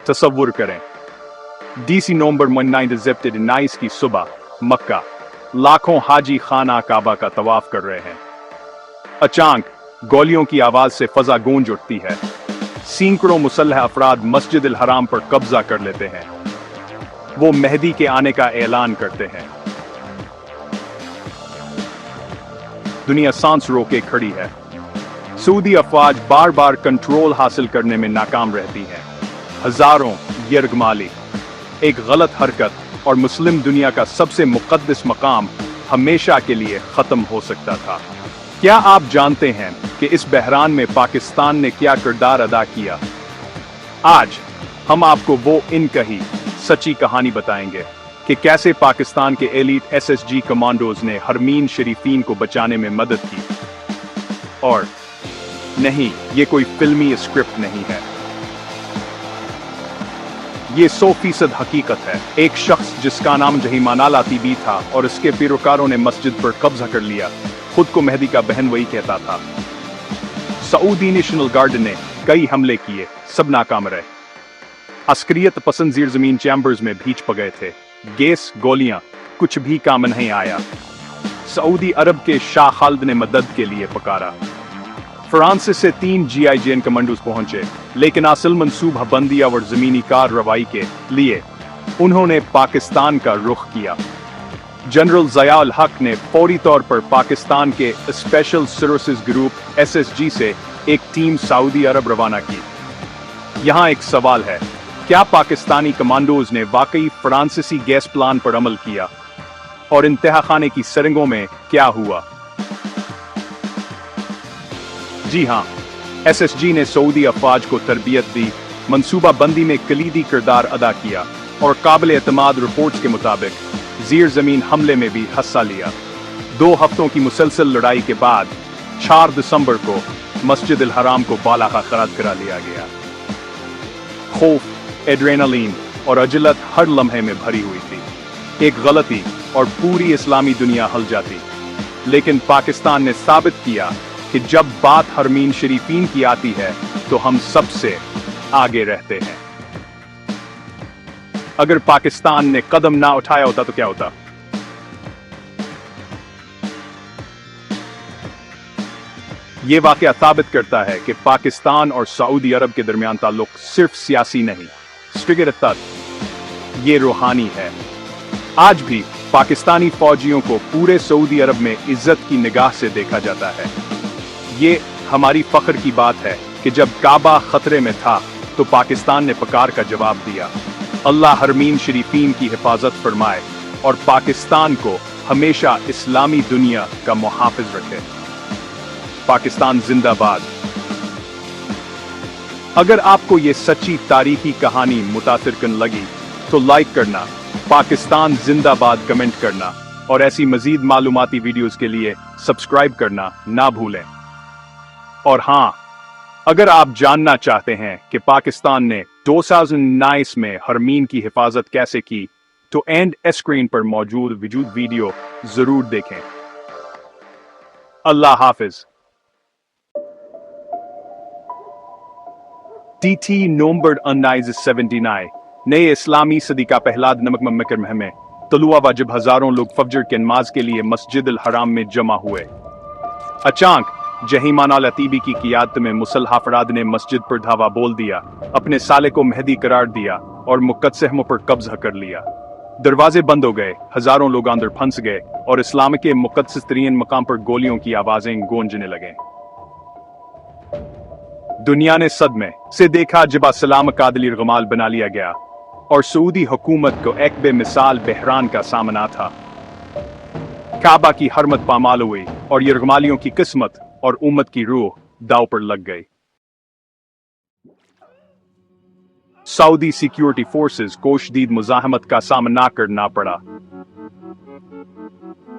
तसव्वुर करें, 10 नवंबर 1919 की सुबह मक्का, लाखों हाजी खाना काबा का तवाफ कर रहे हैं। अचानक गोलियों की आवाज से फजा गूंज उठती है। सैकड़ों मुसल्लह अफराद मस्जिद अल हराम पर कब्जा कर लेते हैं। वो मेहदी के आने का ऐलान करते हैं। दुनिया सांस रोके खड़ी है। सऊदी अफवाज बार बार कंट्रोल हासिल करने में नाकाम रहती है। हजारों यरगमाली, एक गलत हरकत और मुस्लिम दुनिया का सबसे मुकद्दस मकाम हमेशा के लिए खत्म हो सकता था। क्या आप जानते हैं कि इस बहरान में पाकिस्तान ने क्या किरदार अदा किया? आज हम आपको वो इनकही सच्ची कहानी बताएंगे कि कैसे पाकिस्तान के एलीट एसएसजी कमांडोज ने हरमीन शरीफीन को बचाने में मदद की। और नहीं, ये कोई फिल्मी स्क्रिप्ट नहीं है, ये 100% हकीकत है। एक शख्स जिसका नाम जहीमाना लातीबी था और उसके पैरोकारों ने मस्जिद पर कब्जा कर लिया, खुद को मेहदी का बहन वही कहता था। सऊदी नेशनल गार्ड ने कई हमले किए, सब नाकाम रहे। अस्करियत पसंद ज़ीर ज़मीन चैम्बर्स में भीच प गए थे। गैस, गोलियां, कुछ भी काम नहीं आया। सऊदी अरब के शाह खालिद ने मदद के लिए पुकारा। फ्रांस से 3 GIJN कमांडोज पहुंचे, लेकिन असल मंसूबा बंदी और जमीनी कार्रवाई के लिए उन्होंने पाकिस्तान का रुख किया। जनरल ज़ियाउल हक ने फौरी तौर पर पाकिस्तान के स्पेशल सर्विसेज ग्रुप SSG से एक टीम सऊदी अरब रवाना की। यहां एक सवाल है, क्या पाकिस्तानी कमांडोज ने वाकई फ्रांसीसी गैस प्लान पर अमल किया? और इंतहा खाने की सरंगों में क्या हुआ? जी हां, SSG ने सऊदी अफवाज को तरबियत दी, मंसूबा बंदी में कलीदी किरदार अदा किया और काबिल एतमाद रिपोर्ट्स के मुताबिक ज़ीर ज़मीन हमले में भी हिस्सा लिया। 2 हफ्तों की मुसलसल लड़ाई के बाद 4 दिसंबर को मस्जिद अल हराम को बालाखा खराद करा लिया गया। खौफ, एड्रेनालीन और अजलत हर लम्हे में भरी हुई थी। एक गलती और पूरी इस्लामी दुनिया हल जाती। लेकिन पाकिस्तान ने साबित किया कि जब बात हरमीन शरीफीन की आती है तो हम सबसे आगे रहते हैं। अगर पाकिस्तान ने कदम ना उठाया होता तो क्या होता? यह वाकया साबित करता है कि पाकिस्तान और सऊदी अरब के दरमियान ताल्लुक सिर्फ सियासी नहीं, ये रूहानी है। आज भी पाकिस्तानी फौजियों को पूरे सऊदी अरब में इज्जत की निगाह से देखा जाता है। ये हमारी फख्र की बात है कि जब काबा खतरे में था तो पाकिस्तान ने पुकार का जवाब दिया। अल्लाह हरमीन शरीफीन की हिफाजत फरमाए और पाकिस्तान को हमेशा इस्लामी दुनिया का मुहाफिज रखे। पाकिस्तान जिंदाबाद। अगर आपको ये सच्ची तारीखी कहानी मुतासिरकुन लगी तो लाइक करना, पाकिस्तान जिंदाबाद कमेंट करना और ऐसी मजीद मालूमाती वीडियोस के लिए सब्सक्राइब करना ना भूलें। और हां, अगर आप जानना चाहते हैं कि पाकिस्तान ने 2019 में हरमीन की हिफाजत कैसे की, तो एंड स्क्रीन पर मौजूद वीडियो जरूर देखें। अल्लाह हाफिज। TT नवंबर 1979 नए इस्लामी सदी का पहला नमक मकर में तलुआ हुआ जब हजारों लोग फजर के नमाज के लिए मस्जिद अल हराम में जमा हुए। अचानक जहीमाना लातीबी की क़ियादत में मुसल्लह अफराद ने मस्जिद पर धावा बोल दिया, अपने साले को मेहदी करार दिया और मुक़द्दस पर कब्जा कर लिया। दरवाजे बंद हो गए, हजारों लोग अंदर फंस गए और इस्लाम के मुक़द्दस तरीन मकाम पर गोलियों की आवाजें गूंजने लगे। दुनिया ने सदमे से देखा जब सलाम कादली गमाल बना लिया गया और सऊदी हुकूमत को एक बेमिसाल बहरान का सामना था। काबा की हरमत पामाल हुई और यरगमालियों की किस्मत और उम्मत की रूह दाव पर लग गई। सऊदी सिक्योरिटी फोर्सेस को शदीद मुजाहमत का सामना करना पड़ा।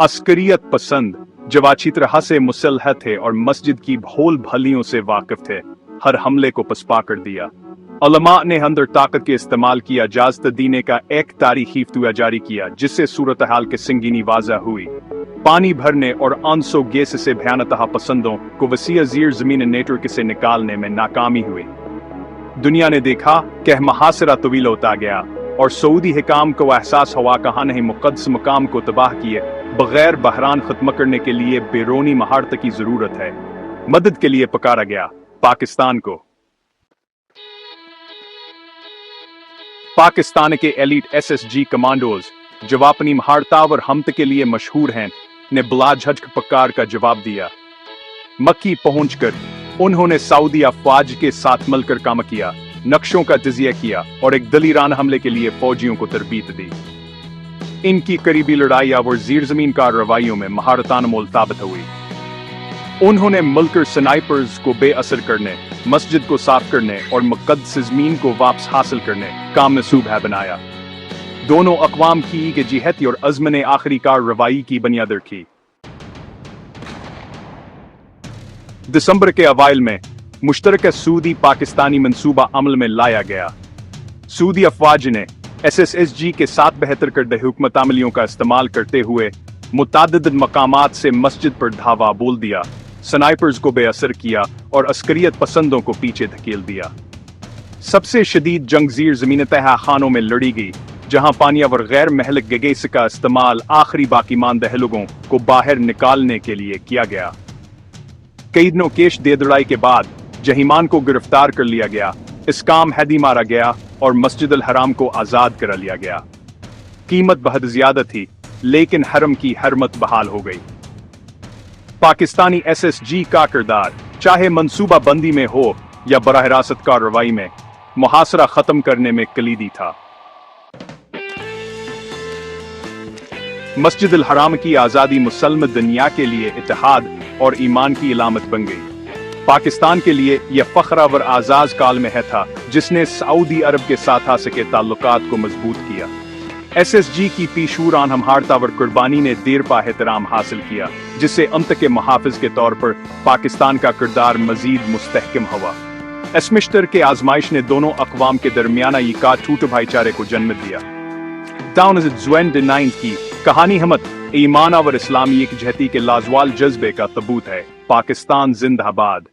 अस्करियत पसंद जब अच्छी तरह से मुसल्लह थे और मस्जिद की भोल भलियों से वाकिफ थे, हर हमले को पसपा कर दिया। उलमा ने अंदर ताकत के इस्तेमाल किया, इजाजत देने का एक तारीखी फतवा जारी किया जिससे सूरत हाल के संगीनी वाज़ा हुई। पानी भरने और आंसू गैस से भयानक पसंदों को वसीअ ज़ीर ज़मीन नेटवर्क से निकालने में नाकामी हुई। दुनिया ने देखा कि महासरा तवील होता गया और सऊदी हिकाम को एहसास हुआ कहाँ नहीं मुक़द्दस मकाम को तबाह किए बगैर बहरान खत्म करने के लिए बैरूनी महारत की जरूरत है। मदद के लिए पुकारा गया पाकिस्तान को। पाकिस्तान के एलीट SSG कमांडोज जो अपनी महारता और हमत के लिए मशहूर हैं ने बला झटक पुकार का जवाब दिया। मक्की पहुंचकर उन्होंने सऊदी अफवाज के साथ मिलकर काम किया, नक्शों का तजिया किया और एक दलीराना हमले के लिए फौजियों को तरबीत दी। इनकी करीबी लड़ाई और ज़ीर ज़मीन कार्रवाइयों में महारताना मोल साबित हुई। उन्होंने मिलकर स्नाइपर्स को बेअसर करने, मस्जिद को साफ करने और मुक़द्दस ज़मीन को वापस हासिल करने का मंसूबा बनाया। दोनों अक़वाम की जिहत और अज़्म ने आखिरी कार्रवाई की बुनियाद रखी। दिसंबर के अवाइल में मुश्तरका सऊदी पाकिस्तानी मंसूबा अमल में लाया गया। सऊदी अफवाज ने SSG के साथ बेहतर करदे हुकमत अमलियों का इस्तेमाल करते हुए मुतादिद मकामात से मस्जिद पर धावा बोल दिया, स्नाइपर्स को बेअसर किया और अस्करियत पसंदों को पीछे धकेल दिया। सबसे शदीद जंग ज़ीर ज़मीन तह खानों में लड़ी गई, जहां पानी और गैर महलक गैस का इस्तेमाल आखिरी बाकी मानदह लोगों को बाहर निकालने के लिए किया गया। कई दिनों केश देदड़ाई के बाद जहीमान को गिरफ्तार कर लिया गया, इसकाम हैदी मारा गया और मस्जिद अल हराम को आजाद करा लिया गया। कीमत बहुत ज्यादा थी, लेकिन हरम की हरमत बहाल हो गई। पाकिस्तानी SSG का किरदार चाहे मंसूबा बंदी में हो या बराह रास्त कार्रवाई में, मुहासरा खत्म करने में कलीदी था। मस्जिद अल हराम की आजादी मुसलम दुनिया के लिए इत्तेहाद और ईमान की इलामत बन गई। पाकिस्तान के लिए यह फख्र और आजाज काल में है था जिसने सऊदी अरब के साथ हासिल के ताल्लुकात को मजबूत किया। SSG की पीशूरान हमहारता और कुर्बानी ने देर पा एहतराम हासिल किया, जिससे अमत के मुहाफिज के तौर पर पाकिस्तान का किरदार मजीद मुस्तहकम हुआ। एस्मिश्तर के आजमाइश ने दोनों अक़वाम के दरमियाना यका टूट भाईचारे को जन्म दिया। टाउन की कहानी हमत ईमान और इस्लामी एक जहती के लाजवाल जज्बे का तबूत है। पाकिस्तान जिंदाबाद।